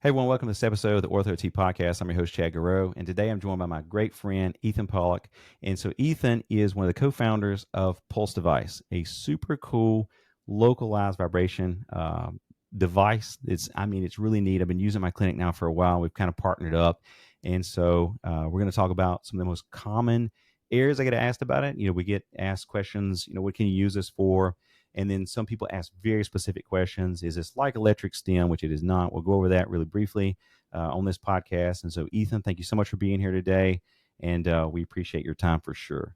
Hey, everyone, welcome to this episode of the Ortho T Podcast. I'm your host, Chad Garreau, and today I'm joined by my great friend, Ethan Pollock. And so, Ethan is one of the co founders of Pulse Device, a super cool localized vibration device. It's really neat. I've been using my clinic now for a while. We've kind of partnered up. And so, we're going to talk about some of the most common areas I get asked about it. We get asked questions, what can you use this for? And then some people ask very specific questions. Is this like electric stim, which it is not? We'll go over that really briefly on this podcast. And so, Ethan, thank you so much for being here today. And we appreciate your time for sure.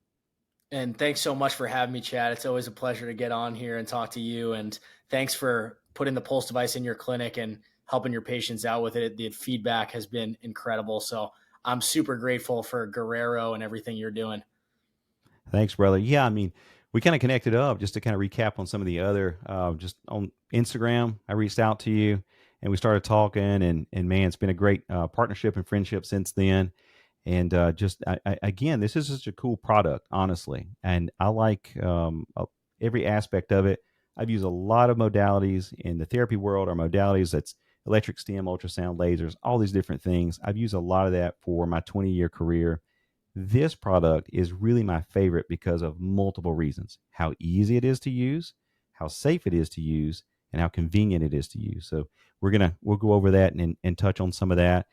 And thanks so much for having me, Chad. It's always a pleasure to get on here and talk to you. And thanks for putting the Pulse device in your clinic and helping your patients out with it. The feedback has been incredible. So I'm super grateful for Guerrero and everything you're doing. Thanks, brother. Yeah, we kind of connected up just to kind of recap on some of the other, just on Instagram. I reached out to you and we started talking, and man, it's been a great partnership and friendship since then. And again, this is such a cool product, honestly. And I like every aspect of it. I've used a lot of modalities in the therapy world, or modalities that's electric stim, ultrasound, lasers, all these different things. I've used a lot of that for my 20-year career. This product is really my favorite because of multiple reasons: how easy it is to use, how safe it is to use, and how convenient it is to use. So we'll go over that and touch on some of that.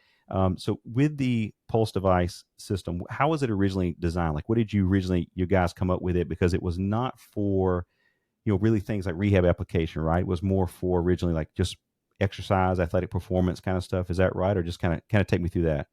So with the Pulse device system, how was it originally designed? Like, what did you guys come up with it? Because it was not for, really things like rehab application, right? It was more for originally like just exercise, athletic performance kind of stuff. Is that right? Or just kind of take me through that.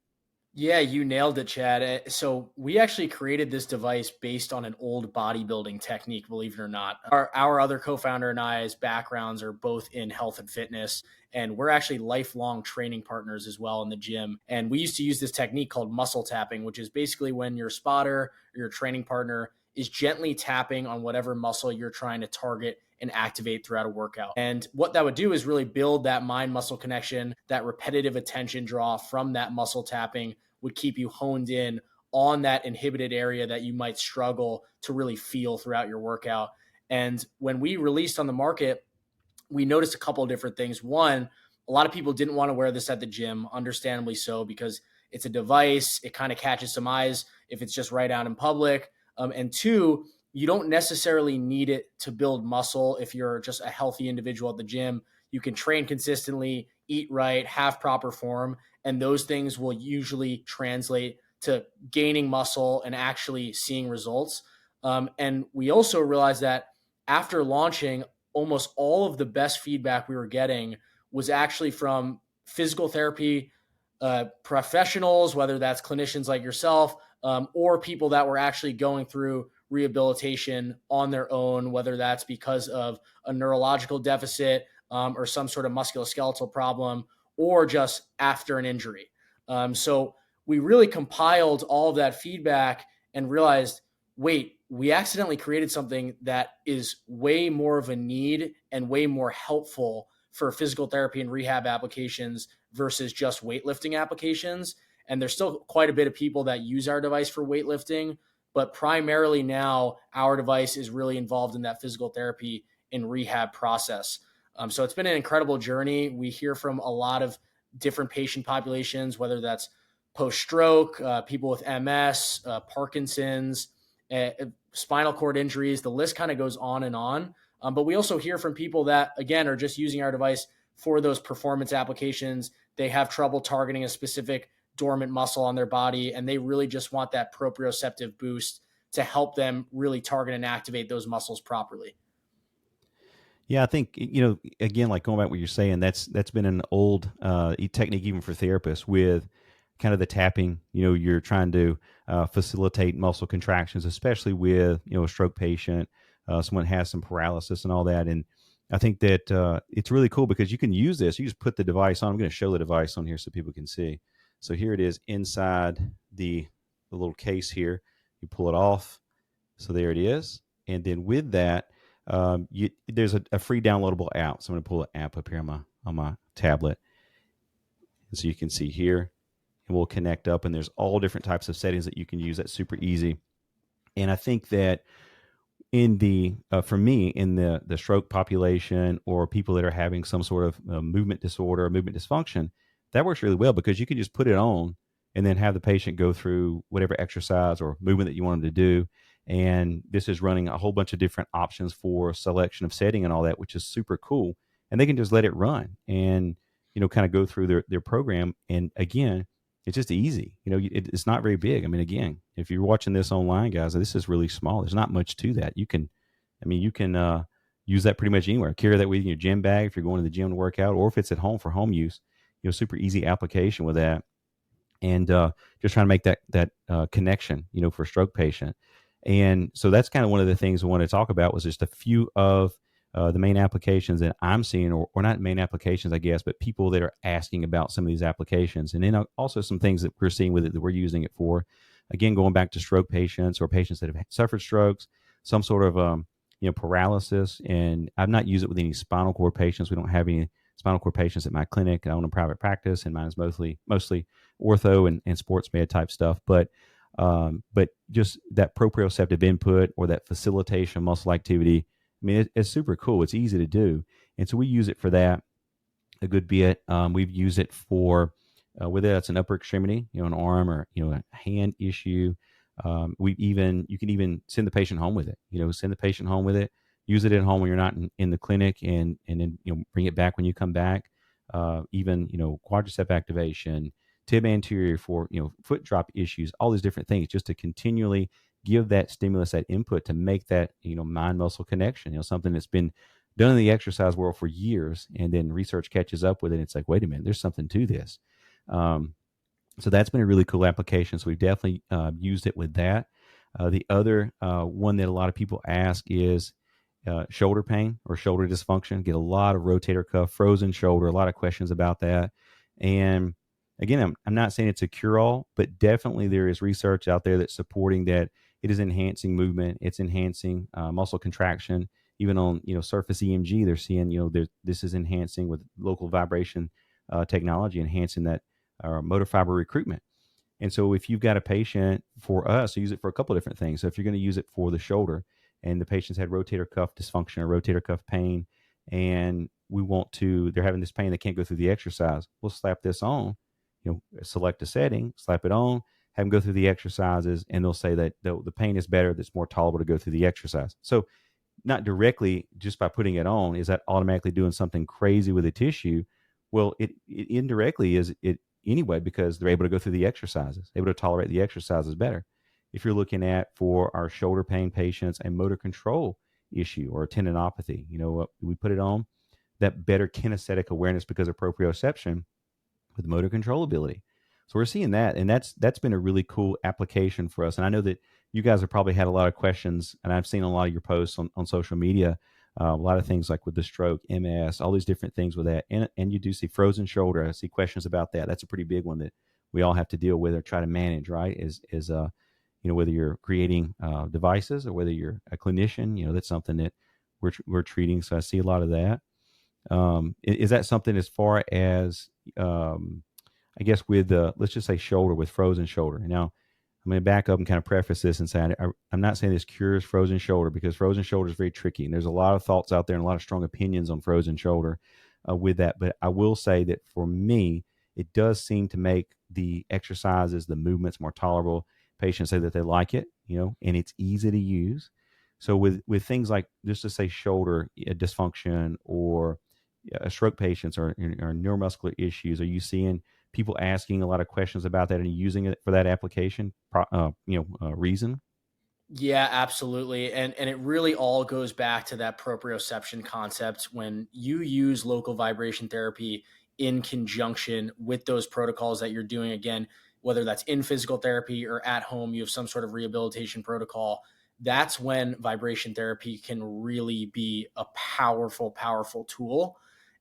Yeah, you nailed it, Chad. So we actually created this device based on an old bodybuilding technique, believe it or not. Our other co-founder and I's backgrounds are both in health and fitness, and we're actually lifelong training partners as well in the gym. And we used to use this technique called muscle tapping, which is basically when your spotter or your training partner is gently tapping on whatever muscle you're trying to target and activate throughout a workout. And what that would do is really build that mind muscle connection, that repetitive attention draw from that muscle tapping would keep you honed in on that inhibited area that you might struggle to really feel throughout your workout. And when we released on the market, we noticed a couple of different things. One, a lot of people didn't want to wear this at the gym, understandably so, because it's a device. It kind of catches some eyes if it's just right out in public. And two, you don't necessarily need it to build muscle if you're just a healthy individual at the gym. You can train consistently, eat right, have proper form, and those things will usually translate to gaining muscle and actually seeing results. And we also realized that after launching, almost all of the best feedback we were getting was actually from physical therapy professionals, whether that's clinicians like yourself, or people that were actually going through rehabilitation on their own, whether that's because of a neurological deficit or some sort of musculoskeletal problem, or just after an injury. So we really compiled all of that feedback and realized, wait, we accidentally created something that is way more of a need and way more helpful for physical therapy and rehab applications versus just weightlifting applications. And there's still quite a bit of people that use our device for weightlifting, but primarily now our device is really involved in that physical therapy and rehab process. So it's been an incredible journey. We hear from a lot of different patient populations, whether that's post-stroke, people with MS, Parkinson's, spinal cord injuries. The list kind of goes on and on. But we also hear from people that, again, are just using our device for those performance applications. They have trouble targeting a specific dormant muscle on their body, and they really just want that proprioceptive boost to help them really target and activate those muscles properly. Yeah, I think, again, like going back to what you're saying, that's been an old technique even for therapists with kind of the tapping. You're trying to facilitate muscle contractions, especially with a stroke patient, someone has some paralysis and all that. And I think that it's really cool because you can use this. You just put the device on. I'm going to show the device on here so people can see. So here it is inside the little case here. You pull it off. So there it is. And then with that, there's a free downloadable app. So I'm going to pull the app up here on my tablet. And so you can see here, and we'll connect up, and there's all different types of settings that you can use. That's super easy. And I think that for me, in the stroke population or people that are having some sort of movement disorder or movement dysfunction, that works really well because you can just put it on and then have the patient go through whatever exercise or movement that you want them to do. And this is running a whole bunch of different options for selection of setting and all that, which is super cool. And they can just let it run and, kind of go through their program. And again, it's just easy. It's not very big. I mean, again, if you're watching this online, guys, this is really small. There's not much to that. You can use that pretty much anywhere. Carry that with you in your gym bag if you're going to the gym to work out, or if it's at home for home use. Super easy application with that, and just trying to make that connection, for a stroke patient. And so that's kind of one of the things I want to talk about was just a few of the main applications that I'm seeing, or not main applications, I guess, but people that are asking about some of these applications, and then also some things that we're seeing with it that we're using it for. Again, going back to stroke patients or patients that have suffered strokes, some sort of paralysis, and I've not used it with any spinal cord patients. We don't have any spinal cord patients at my clinic. I own a private practice, and mine is mostly ortho and sports med type stuff. But just that proprioceptive input or that facilitation muscle activity, I mean, it's super cool. It's easy to do, and so we use it for that a good bit. We've used it for whether that's an upper extremity, an arm or a hand issue. You can even send the patient home with it. Send the patient home with it. Use it at home when you're not in the clinic, and then bring it back when you come back. Even quadricep activation, tib anterior for foot drop issues, all these different things, just to continually give that stimulus, that input to make that mind muscle connection. Something that's been done in the exercise world for years, and then research catches up with it. And it's like, wait a minute, there's something to this. Um, so that's been a really cool application. So we've definitely used it with that. The other one that a lot of people ask is shoulder pain or shoulder dysfunction. Get a lot of rotator cuff, frozen shoulder, a lot of questions about that. And again, I'm not saying it's a cure-all, but definitely there is research out there that's supporting that it is enhancing movement. It's enhancing muscle contraction. Even on surface EMG, they're seeing this is enhancing with local vibration technology, enhancing that motor fiber recruitment. And so if you've got a patient, for us, use it for a couple of different things. So if you're going to use it for the shoulder and the patient's had rotator cuff dysfunction or rotator cuff pain, and they're having this pain, they can't go through the exercise, we'll slap this on, select a setting, slap it on, have them go through the exercises, and they'll say that the pain is better, that's more tolerable to go through the exercise. So not directly just by putting it on is that automatically doing something crazy with the tissue. Well, it indirectly is it anyway, because they're able to go through the exercises, able to tolerate the exercises better. If you're looking at, for our shoulder pain patients, a motor control issue or a tendinopathy, we put it on, that better kinesthetic awareness because of proprioception with motor control ability. So we're seeing that, and that's been a really cool application for us. And I know that you guys have probably had a lot of questions, and I've seen a lot of your posts on social media, a lot of things like with the stroke, MS, all these different things with that. And you do see frozen shoulder. I see questions about that. That's a pretty big one that we all have to deal with or try to manage, right? Whether you're creating devices or whether you're a clinician, that's something that we're treating. So I see a lot of that. Is that something as far as, I guess, with let's just say shoulder, with frozen shoulder? Now, I'm going to back up and kind of preface this and say I'm not saying this cures frozen shoulder, because frozen shoulder is very tricky, and there's a lot of thoughts out there and a lot of strong opinions on frozen shoulder with that. But I will say that for me, it does seem to make the exercises, the movements more tolerable. Patients say that they like it, and it's easy to use. So with things like, just to say, shoulder dysfunction or stroke patients or neuromuscular issues, are you seeing people asking a lot of questions about that and using it for that application reason? Yeah, absolutely. And it really all goes back to that proprioception concept. When you use local vibration therapy in conjunction with those protocols that you're doing, again, whether that's in physical therapy or at home, you have some sort of rehabilitation protocol, that's when vibration therapy can really be a powerful, powerful tool.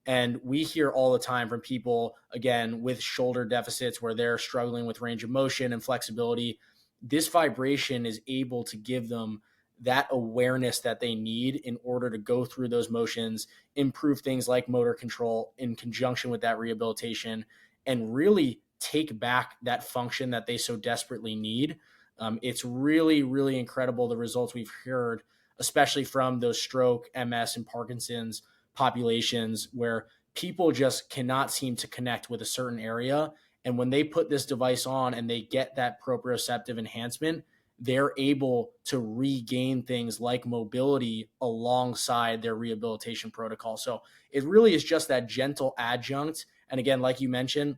And we hear all the time from people, again, with shoulder deficits where they're struggling with range of motion and flexibility. This vibration is able to give them that awareness that they need in order to go through those motions, improve things like motor control in conjunction with that rehabilitation, and really take back that function that they so desperately need. It's really, really incredible the results we've heard, especially from those stroke, MS, and Parkinson's populations, where people just cannot seem to connect with a certain area. And when they put this device on and they get that proprioceptive enhancement, they're able to regain things like mobility alongside their rehabilitation protocol. So it really is just that gentle adjunct. And again, like you mentioned,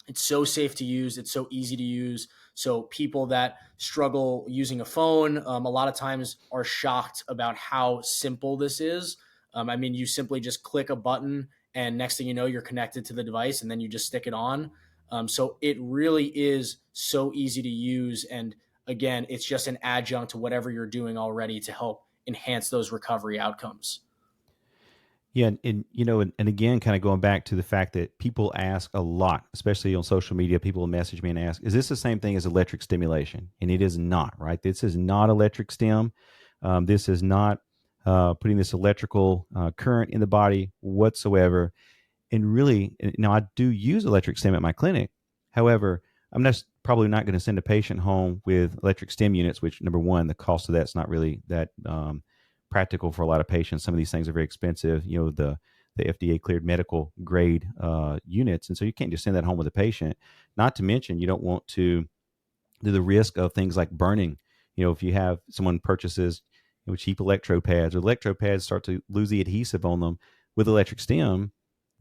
it's so safe to use. It's so easy to use. So people that struggle using a phone, a lot of times are shocked about how simple this is. I mean, you simply just click a button, and next thing you know, you're connected to the device, and then you just stick it on. So it really is so easy to use. And again, it's just an adjunct to whatever you're doing already to help enhance those recovery outcomes. Yeah, and and again, kind of going back to the fact that people ask a lot, especially on social media. People will message me and ask, "Is this the same thing as electric stimulation?" And it is not. Right? This is not electric stim. This is not putting this electrical current in the body whatsoever. And really, now I do use electric stim at my clinic. However, probably not going to send a patient home with electric stim units, which, number one, the cost of that's not really that practical for a lot of patients. Some of these things are very expensive. The FDA cleared medical grade units, and so you can't just send that home with a patient. Not to mention, you don't want to do the risk of things like burning. If you have someone purchases cheap electro pads, or electro pads start to lose the adhesive on them with electric stim,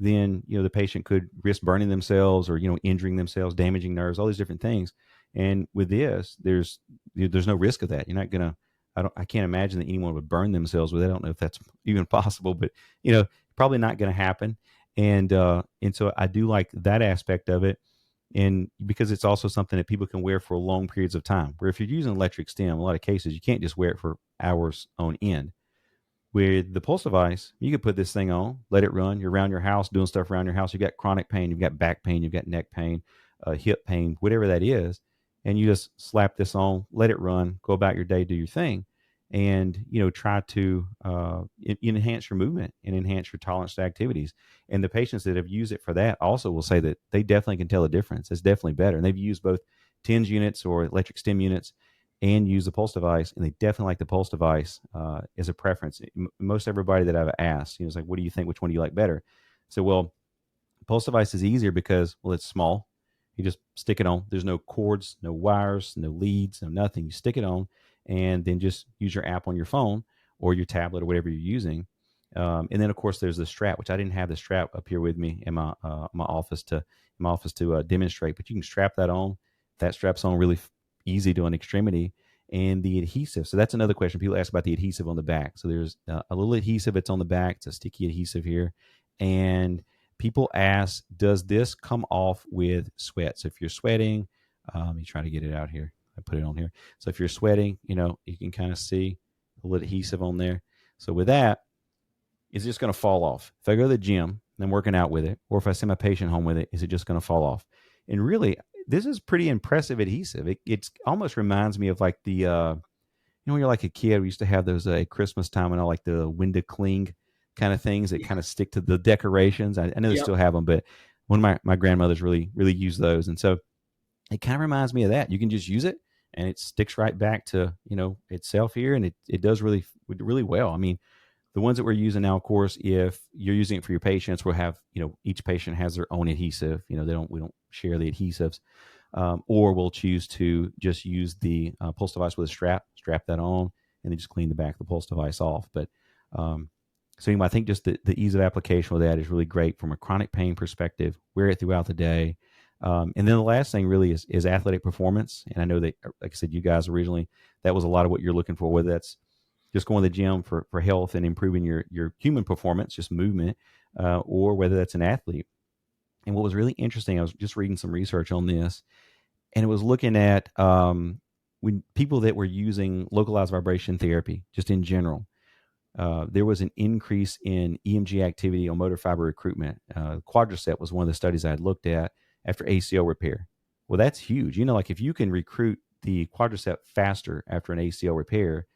then the patient could risk burning themselves, or injuring themselves, damaging nerves, all these different things. And with this, there's no risk of that. You're not gonna. I can't imagine that anyone would burn themselves with it. I don't know if that's even possible, but probably not going to happen. And so I do like that aspect of it, and because it's also something that people can wear for long periods of time. Where if you're using electric stim, a lot of cases you can't just wear it for hours on end. With the pulse device, you could put this thing on, let it run. You're around your house doing stuff around your house. You've got chronic pain, you've got back pain, you've got neck pain, hip pain, whatever that is, and you just slap this on, let it run, go about your day, do your thing, and try to enhance your movement and enhance your tolerance to activities. And the patients that have used it for that also will say that they definitely can tell a difference. It's definitely better, and they've used both TENS units or electric stim units and use the pulse device, and they definitely like the pulse device as a preference. Most everybody that I've asked, it's like, what do you think? Which one do you like better? So, well, pulse device is easier because, well, it's small. You just stick it on. There's no cords, no wires, no leads, no nothing. You stick it on, and then just use your app on your phone or your tablet or whatever you're using. And then, of course, there's the strap, which I didn't have the strap up here with me in my office to demonstrate. But you can strap that on. That strap's on really easy to an extremity. And the adhesive. So that's another question. People ask about the adhesive on the back. So there's a little adhesive that's on the back. It's a sticky adhesive here, and people ask, does this come off with sweat? So if you're sweating, you try to get it out here. I put it on here. So if you're sweating, you can kind of see a little adhesive on there. So with that, is it just going to fall off? If I go to the gym and I'm working out with it, or if I send my patient home with it, is it just going to fall off? And really, this is pretty impressive adhesive. It almost reminds me of like when you're like a kid, we used to have those at Christmas time and all like the window cling kind of things that kind of stick to the decorations. I know they Yep. still have them, but one of my grandmothers really used those. And so it kind of reminds me of that. You can just use it and it sticks right back to, itself here. And it does really well. I mean, the ones that we're using now, of course, if you're using it for your patients, we'll have, each patient has their own adhesive. We don't share the adhesives, or we'll choose to just use the pulse device with a strap that on, and then just clean the back of the pulse device off. But so anyway, I think just the ease of application with that is really great from a chronic pain perspective. Wear it throughout the day. And then the last thing really is athletic performance. And I know that, like I said, you guys originally, that was a lot of what you're looking for, whether that's just going to the gym for health and improving your human performance, just movement, or whether that's an athlete. And what was really interesting, I was just reading some research on this, and it was looking at when people that were using localized vibration therapy, just in general, there was an increase in EMG activity on motor fiber recruitment. Quadricep was one of the studies I had looked at after ACL repair. Well, that's huge. Like if you can recruit the quadricep faster after an ACL repair,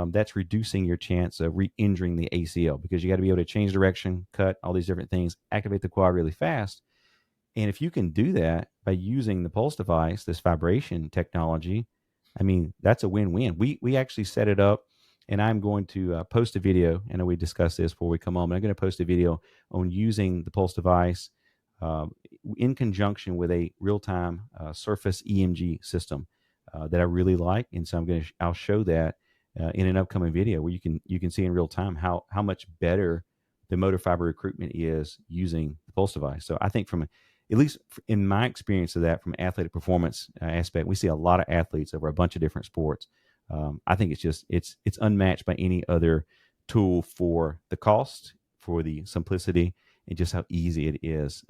that's reducing your chance of re-injuring the ACL, because you got to be able to change direction, cut, all these different things, activate the quad really fast. And if you can do that by using the pulse device, this vibration technology, I mean, that's a win-win. We actually set it up and I'm going to post a video. I know we discussed this before we come on, but I'm going to post a video on using the Pulse device uh, in conjunction with a real-time surface EMG system that I really like, and so I'll show that in an upcoming video where you can see in real time how much better the motor fiber recruitment is using the Pulse device. So I think at least in my experience of that, from an athletic performance aspect, we see a lot of athletes over a bunch of different sports. I think it's unmatched by any other tool for the cost, for the simplicity, and just how easy it is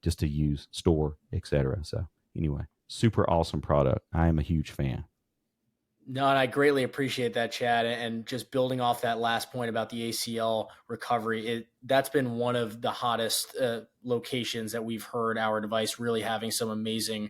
just to use, store, etc. So anyway, super awesome product. I am a huge fan. No, and I greatly appreciate that, Chad. And just building off that last point about the ACL recovery, that's been one of the hottest locations that we've heard our device really having some amazing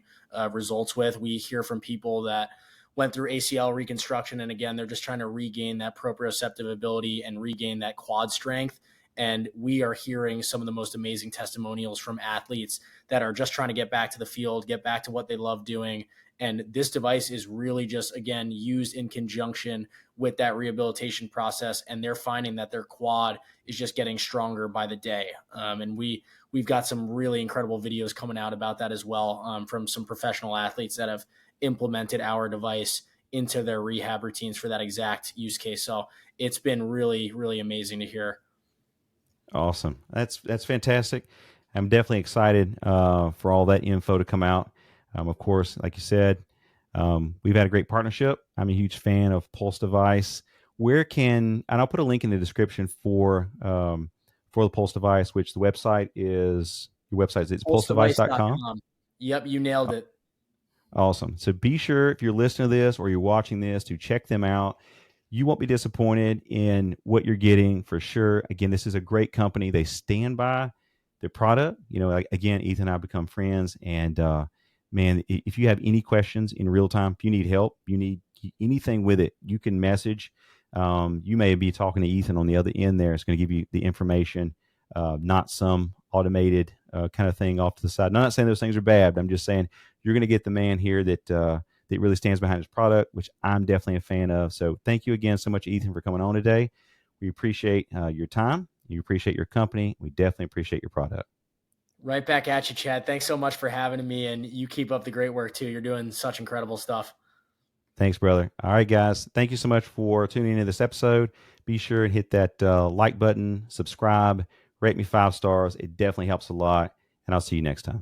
results with. We hear from people that went through ACL reconstruction, and again, they're just trying to regain that proprioceptive ability and regain that quad strength. And we are hearing some of the most amazing testimonials from athletes that are just trying to get back to the field, get back to what they love doing. And this device is really just, again, used in conjunction with that rehabilitation process. And they're finding that their quad is just getting stronger by the day. And we've got some really incredible videos coming out about that as well, from some professional athletes that have implemented our device into their rehab routines for that exact use case. So it's been really, really amazing to hear. Awesome. That's fantastic. I'm definitely excited for all that info to come out. Of course, like you said, we've had a great partnership. I'm a huge fan of Pulse device. And I'll put a link in the description for the Pulse device, which the website is your website is it's pulsedevice.com. Pulsedevice.com. Yep, you nailed it. Awesome. So be sure, if you're listening to this or you're watching this, to check them out. You won't be disappointed in what you're getting for sure. Again, this is a great company. They stand by their product. Like, again, Ethan and I become friends. And man, if you have any questions in real time, if you need help, you need anything with it, you can message. You may be talking to Ethan on the other end there. It's going to give you the information, not some automated kind of thing off to the side. I'm not saying those things are bad, but I'm just saying you're going to get the man here that really stands behind his product, which I'm definitely a fan of. So thank you again so much, Ethan, for coming on today. We appreciate your time. You appreciate your company. We definitely appreciate your product. Right back at you, Chad. Thanks so much for having me, and you keep up the great work too. You're doing such incredible stuff. Thanks, brother. All right, guys. Thank you so much for tuning into this episode. Be sure and hit that like button, subscribe, rate me 5 stars. It definitely helps a lot. And I'll see you next time.